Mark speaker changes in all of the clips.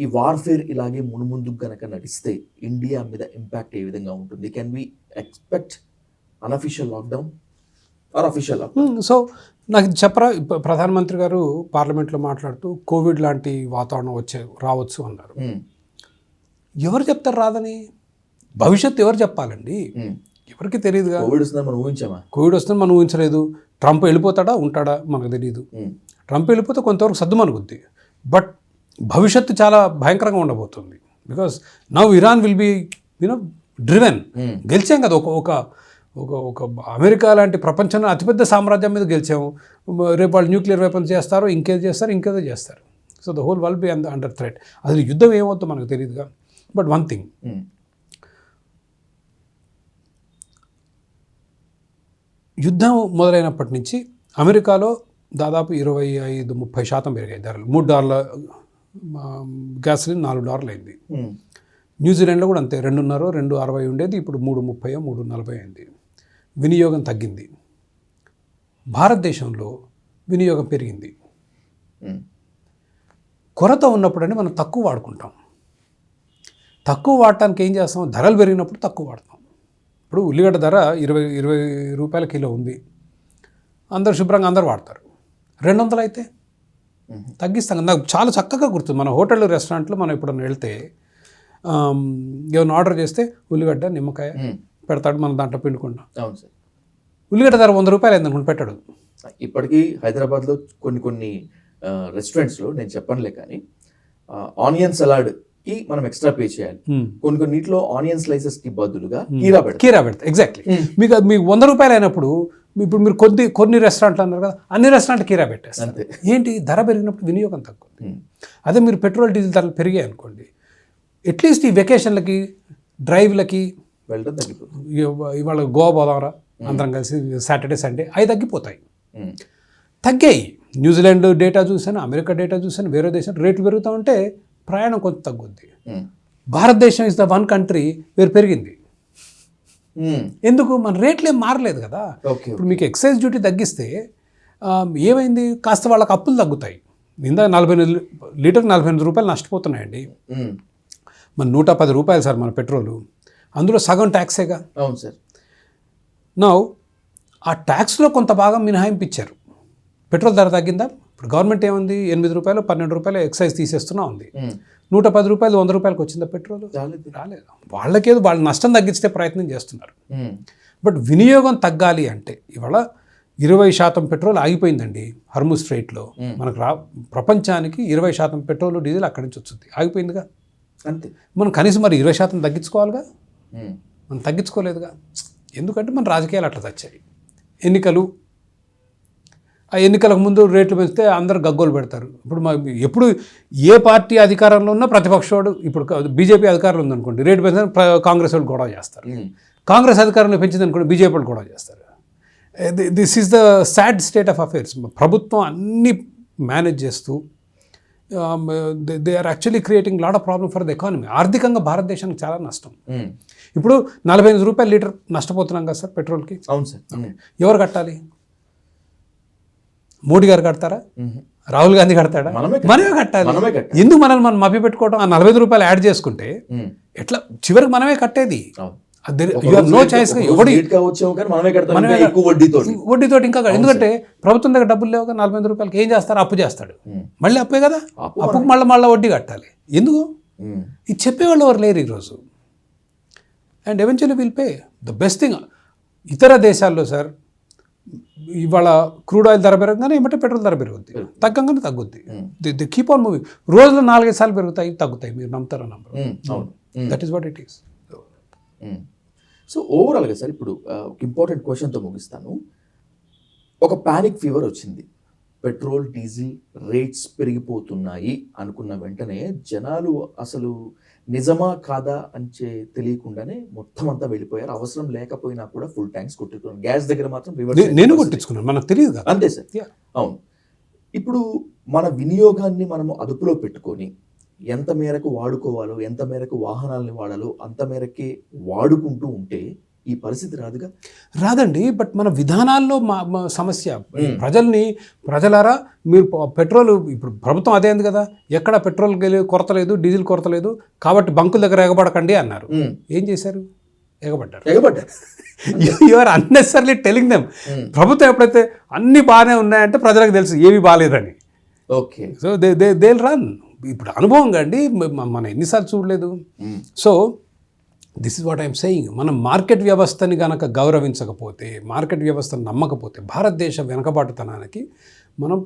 Speaker 1: ఈ వార్ఫేర్ ఇలాగే మునుముందుకు గనక నడిస్తే ఇండియా మీద ఇంపాక్ట్ ఏ విధంగా ఉంటుంది? Can we expect unofficial lockdown or official lockdown?
Speaker 2: So నాకు చెప్పరా, ప్రధానమంత్రి గారు పార్లమెంట్లో మాట్లాడుతూ కోవిడ్ లాంటి వాతావరణం రావచ్చు అన్నారు. ఎవరు చెప్తారు రాదని? భవిష్యత్తు ఎవరు చెప్పాలండి? ఎవరికి తెలియదుగా.
Speaker 1: కోవిడ్ వస్తుందని మనం ఊహించామా?
Speaker 2: కోవిడ్ వస్తుందని మనం ఊహించలేదు. ట్రంప్ వెళ్ళిపోతాడా ఉంటాడా మనకు తెలియదు. ట్రంప్ వెళ్ళిపోతే కొంతవరకు సర్దుమనుగుద్ది. బట్ భవిష్యత్తు చాలా భయంకరంగా ఉండబోతుంది. Because now Iran will be driven. గెలిచాం కదా, ఒక ఒక ఒక అమెరికా లాంటి ప్రపంచంలో అతిపెద్ద సామ్రాజ్యం మీద గెలిచాము. రేపు వాళ్ళు న్యూక్లియర్ వెపన్స్ చేస్తారు, ఇంకేదో చేస్తారు. So the whole world be under threat. అసలు యుద్ధం ఏమవుతుందో మనకు తెలియదుగా. బట్ వన్ థింగ్, యుద్ధం మొదలైనప్పటి నుంచి అమెరికాలో దాదాపు 25-30% పెరిగాయి ధరలు. $3 గ్యాస్లిన్ $4 అయింది. న్యూజిలాండ్లో కూడా అంతే, 2.5-2.60 ఉండేది, ఇప్పుడు 3.30 3.40 అయింది. వినియోగం తగ్గింది. భారతదేశంలో వినియోగం పెరిగింది. కొరత ఉన్నప్పుడంటే మనం తక్కువ వాడుకుంటాం. తక్కువ వాడటానికి ఏం చేస్తాం? ధరలు పెరిగినప్పుడు తక్కువ వాడతాం. ఇప్పుడు ఉల్లిగడ్డ ధర 20 రూపాయల కిలో ఉంది, అందరు శుభ్రంగా అందరు వాడతారు. 200 అయితే తగ్గిస్తాం. నాకు చాలా చక్కగా గుర్తుంది, మన హోటల్ రెస్టారెంట్లో మనం ఎప్పుడన్నా వెళ్తే ఏమైనా ఆర్డర్ చేస్తే ఉల్లిగడ్డ నిమ్మకాయ పెడతాడు, మనం దాంట్లో పిండుకుంటాం.
Speaker 1: అవును సార్.
Speaker 2: ఉల్లిగడ్డ ధర 100 రూపాయలు అయింది అనుకుంటే పెట్టాడు.
Speaker 1: ఇప్పటికీ హైదరాబాద్లో కొన్ని రెస్టారెంట్స్లో నేను చెప్పనులే కానీ ఆనియన్ సలాడ్కి మనం ఎక్స్ట్రా పే చేయాలి. కొన్నిటిలో ఆనియన్ స్లైసెస్కి బదులుగా కీరా పెడతారు. ఎగ్జాక్ట్లీ. మీకు 100 రూపాయలు అయినప్పుడు ఇప్పుడు మీరు కొన్ని రెస్టారెంట్లు అన్నారు కదా, అన్ని రెస్టారెంట్ కీరా పెట్టేస్తారు. ఏంటి? ధర పెరిగినప్పుడు వినియోగం తక్కువ. అదే మీరు పెట్రోల్ డీజిల్ ధరలు పెరిగాయి అనుకోండి, అట్లీస్ట్ ఈ వెకేషన్లకి డ్రైవ్లకి వెళ్ళడం తగ్గిపోతుంది.
Speaker 2: ఇవాళ గోవా పోదాంరా అందరం కలిసి సాటర్డే సండే, అవి తగ్గాయి. న్యూజిలాండ్ డేటా చూసాను, అమెరికా డేటా చూసాను, వేరే దేశం రేట్లు పెరుగుతూ ఉంటే ప్రయాణం కొంత తగ్గుద్ది. భారతదేశం ఇస్ ద వన్ కంట్రీ వేరు పెరిగింది. ఎందుకు? మన రేట్లు ఏం మారలేదు కదా. ఇప్పుడు మీకు ఎక్సైజ్ డ్యూటీ తగ్గిస్తే ఏమైంది? కాస్త వాళ్ళకి అప్పులు తగ్గుతాయి. ఇందా 48 లీటర్ 48 రూపాయలు నష్టపోతున్నాయండి. మన 110 రూపాయలు సార్ మన పెట్రోలు, అందులో సగం ట్యాక్సేగా.
Speaker 1: అవును సార్.
Speaker 2: నా ఆ ట్యాక్స్లో కొంత భాగం మినహాయింపు ఇచ్చారు. పెట్రోల్ ధర తగ్గిందా? ఇప్పుడు గవర్నమెంట్ ఏముంది, 8 రూపాయలు 12 రూపాయలు ఎక్సైజ్ తీసేస్తున్నా ఉంది. 110 రూపాయలు 100 రూపాయలకు వచ్చిందా పెట్రోల్? రాలేదు. వాళ్ళకేదో వాళ్ళ నష్టం తగ్గించే ప్రయత్నం చేస్తున్నారు. బట్ వినియోగం తగ్గాలి అంటే ఇవాళ 20% పెట్రోల్ ఆగిపోయిందండి హర్ముజ్ స్ట్రైట్లో. మనకు ప్రపంచానికి 20% పెట్రోల్ డీజిల్ అక్కడి నుంచి వచ్చింది, ఆగిపోయిందిగా.
Speaker 1: అంతే.
Speaker 2: మనం కనీసం మరి 20% తగ్గించుకోవాలిగా. మనం తగ్గించుకోలేదుగా. ఎందుకంటే మన రాజకీయాలు అట్లా తెచ్చాయి. ఆ ఎన్నికలకు ముందు రేట్లు పెంచితే అందరు గగ్గోలు పెడతారు. ఎప్పుడు ఏ పార్టీ అధికారంలో ఉన్నా ప్రతిపక్షోడు, ఇప్పుడు బీజేపీ అధికారంలో ఉందనుకోండి, రేటు పెంచితే కాంగ్రెస్ వాళ్ళు గొడవ చేస్తారు. కాంగ్రెస్ అధికారంలో పెంచింది అనుకోండి, బీజేపీ వాళ్ళు గొడవ చేస్తారు. This is the sad state of affairs. ప్రభుత్వం అన్నీ మేనేజ్ చేస్తూ they are actually creating lot of problem for the economy. ఆర్థికంగా భారతదేశానికి చాలా నష్టం. ఇప్పుడు 45 రూపాయలు లీటర్ నష్టపోతున్నాం కదా సార్ పెట్రోల్కి.
Speaker 1: అవును సార్.
Speaker 2: ఎవరు కట్టాలి? మోడీ గారు కడతారా? రాహుల్ గాంధీ కడతాడా? మనమే కట్టాలి. ఎందుకు మనల్ని మనం మభ్య పెట్టుకోవడం? ఆ 45 రూపాయలు యాడ్ చేసుకుంటే ఎట్లా చివరికి మనమే కట్టేది. No choice. వడ్డీతోటి ఇంకా. ఎందుకంటే ప్రభుత్వం దగ్గర డబ్బులు లేవుగా. 45 రూపాయలకి ఏం చేస్తారు? అప్పు చేస్తాడు. మళ్ళీ అప్పే కదా, అప్పుకు మళ్ళీ వడ్డీ కట్టాలి. ఎందుకు? ఇది చెప్పేవాళ్ళు ఎవరు లేరు ఈరోజు. And eventually will pay. The best thing, ఇతర దేశాల్లో సార్ ఇవాళ క్రూడ్ ఆయిల్ ధర పెరగగానే ఏమంటే పెట్రోల్ ధర పెరుగుద్ది, తగ్గంగానే తగ్గుద్ది. The keep on moving. రోజులో 4-5 సార్లు పెరుగుతాయి, తగ్గుతాయి. మీరు నమ్ముతారా? నమ్మరు. That is what it is.
Speaker 1: So ఓవరాల్గా సార్ ఇప్పుడు ఒక ఇంపార్టెంట్ క్వశ్చన్తో ముగిస్తాను. ఒక పానిక్ ఫీవర్ వచ్చింది, పెట్రోల్ డీజిల్ రేట్స్ పెరిగిపోతున్నాయి అనుకున్న వెంటనే జనాలు అసలు నిజమా కాదా అని తెలియకుండానే మొత్తం అంతా వెళ్ళిపోయారు. అవసరం లేకపోయినా కూడా ఫుల్ ట్యాంక్స్ కొట్టుకున్నారు. గ్యాస్ దగ్గర మాత్రం
Speaker 2: నేను కొట్టించుకున్నాను, మనకు తెలియదు.
Speaker 1: అంతే సార్. అవును. ఇప్పుడు మన వినియోగాన్ని మనము అదుపులో పెట్టుకొని ఎంత మేరకు వాడుకోవాలో, ఎంత మేరకు వాహనాలని వాడాలో అంత మేరకే వాడుకుంటూ ఉంటే ఈ పరిస్థితి రాదుగా.
Speaker 2: రాదండి. బట్ మన విధానాల్లో సమస్య. ప్రజలారా మీరు పెట్రోల్ ఇప్పుడు ప్రభుత్వం అదే అంది కదా, ఎక్కడ పెట్రోల్ కొరత లేదు, డీజిల్ కొరత లేదు, కాబట్టి బంకుల దగ్గర ఎగబడకండి అన్నారు. ఏం చేశారు? ఎగబడ్డారు. You are unnecessarily telling them. ప్రభుత్వం ఎప్పుడైతే అన్ని బాగానే ఉన్నాయంటే ప్రజలకు తెలుసు ఏవి బాగాలేదని.
Speaker 1: Okay,
Speaker 2: so they run. ఇప్పుడు అనుభవంగా అండి, మనం ఎన్నిసార్లు చూడలేదు. So this is what I'm saying. మనం మార్కెట్ వ్యవస్థని కనుక గౌరవించకపోతే, మార్కెట్ వ్యవస్థను నమ్మకపోతే, భారతదేశ వెనకబాటుతనానికి మనం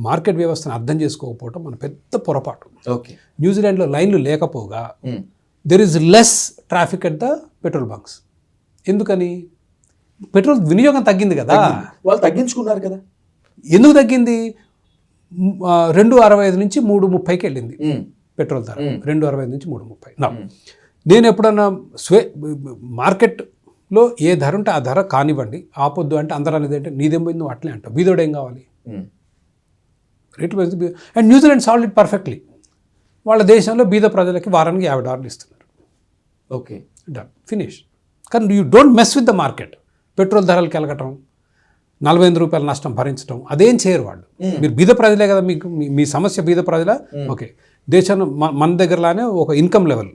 Speaker 2: మార్కెట్ వ్యవస్థను అర్థం చేసుకోకపోవటం మన పెద్ద పొరపాటు.
Speaker 1: ఓకే,
Speaker 2: న్యూజిలాండ్లో లైన్లు లేకపోగా there is less traffic at the petrol bunks. ఎందుకని? పెట్రోల్ వినియోగం తగ్గింది కదా.
Speaker 1: వాళ్ళు తగ్గించుకున్నారు కదా.
Speaker 2: ఎందుకు తగ్గింది? 2.65 నుంచి 3.30కి వెళ్ళింది పెట్రోల్ ధర. 2.65 నుంచి 3.30. నేను ఎప్పుడన్నా మార్కెట్లో ఏ ధర ఉంటే ఆ ధర కానివ్వండి, ఆపొద్దు అంటే అందరూ అనేది అంటే నీదేం పోయింది, నువ్వు అట్లే అంటావు, బీదోడు ఏం కావాలి, రేట్లు పెంచి. And New Zealand solve it perfectly. వాళ్ళ దేశంలో బీద ప్రజలకి వారానికి $50 ఇస్తున్నారు.
Speaker 1: Okay,
Speaker 2: done, finish. కానీ you don't mess with the market. Petrol ధరలు కెలగటం, 45 రూపాయల నష్టం భరించడం, అదేం చేయరు వాళ్ళు. మీరు బీద ప్రజలే కదా, మీకు మీ సమస్య బీద ప్రజల. ఓకే, దేశం మన దగ్గరలానే ఒక ఇన్కమ్ లెవెల్,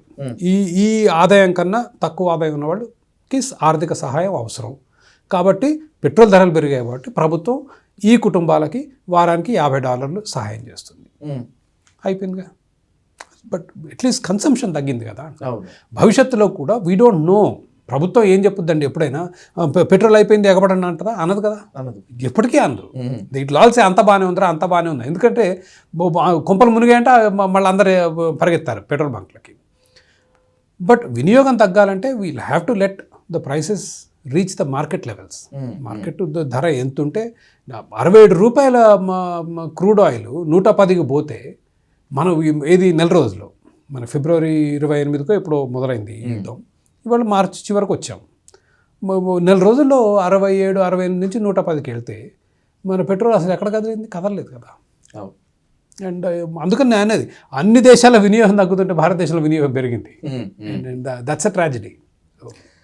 Speaker 2: ఈ ఆదాయం కన్నా తక్కువ ఆదాయం ఉన్న వాళ్ళకి ఆర్థిక సహాయం అవసరం. కాబట్టి పెట్రోల్ ధరలు పెరిగాయి కాబట్టి ప్రభుత్వం ఈ కుటుంబాలకి వారానికి $50 సహాయం చేస్తుంది. అయిపోయిందిగా. బట్ అట్లీస్ట్ కన్సంప్షన్ తగ్గింది కదా. భవిష్యత్తులో కూడా వీ డోంట్ నో. ప్రభుత్వం ఏం చెప్పుద్దండి ఎప్పుడైనా, పెట్రోల్ అయిపోయింది ఎగబడండి అంటారా? అనదు కదా, ఎప్పటికీ అనదు. ఇట్ లాల్సే అంత బాగానే ఉందిరా, అంత బాగానే ఉంది. ఎందుకంటే కొంపలు మునిగాయంటే మళ్ళీ అందరు పరిగెత్తారు పెట్రోల్ బంక్లకి. బట్ వినియోగం తగ్గాలంటే we'll have to let the prices reach the market levels. Market ధర ఎంత ఉంటే 67 రూపాయల క్రూడ్ ఆయిల్ 110కి పోతే మనం ఏది నెల రోజుల్లో, మన ఫిబ్రవరి 28కో ఎప్పుడో మొదలైంది ఈ యుద్ధం, ఇవాళ మార్చి చివరికి వచ్చాం. నెల రోజుల్లో 67-68 నుంచి 110కి వెళ్తే మన పెట్రోల్ అసలు ఎక్కడ కదలలేదు కదా. అండ్ అందుకని నేను అనేది, అన్ని దేశాల వినియోగం తగ్గుతుంటే భారతదేశంలో వినియోగం పెరిగింది. And that's a tragedy.